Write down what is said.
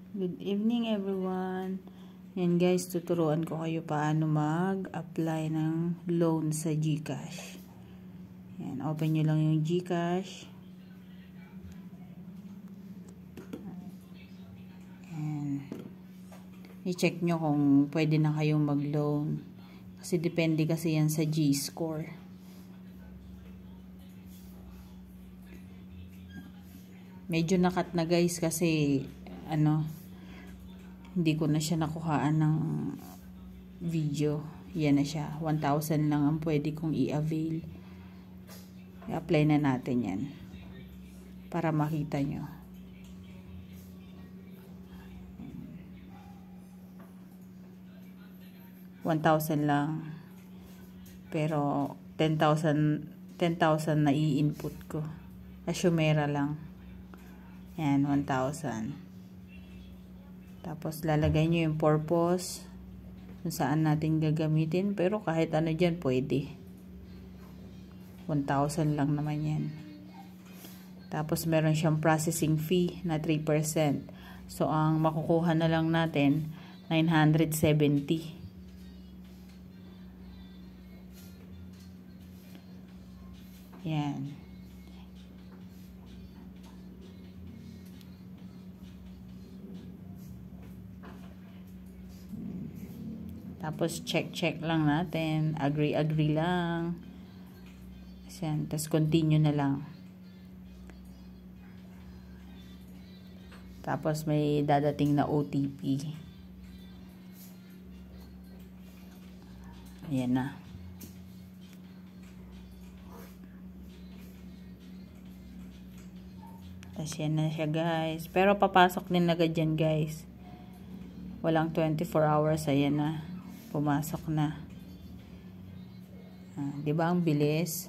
Good evening everyone. Yan guys, tuturuan ko kayo paano mag-apply ng loan sa GCash. Yan, open nyo lang yung GCash. Yan. I-check nyo kung pwede na kayong mag-loan. Kasi depende kasi yan sa G-score. Medyo nakat na guys kasi hindi ko na siya nakuhaan ng video. Yan na siya. 1,000 lang ang pwede kong i-avail. I-apply na natin yan. Para makita nyo. $1,000 lang. Pero 10,000 na i-input ko. Asumera lang. Yan, 1,000. Tapos, lalagay nyo yung purpose kung saan natin gagamitin. Pero, kahit ano dyan, pwede. 1,000 lang naman yan. Tapos, meron siyang processing fee na 3%. So, ang makukuha na lang natin, 970. Yan. Tapos, check lang natin. Agree lang. Ayan. Tapos, continue na lang. Tapos, may dadating na OTP. Ayan na. Tapos, yan na siya guys. Pero, papasok din agad yan guys. Walang 24 hours. Ayan na. Pumasok na. Diba ang bilis?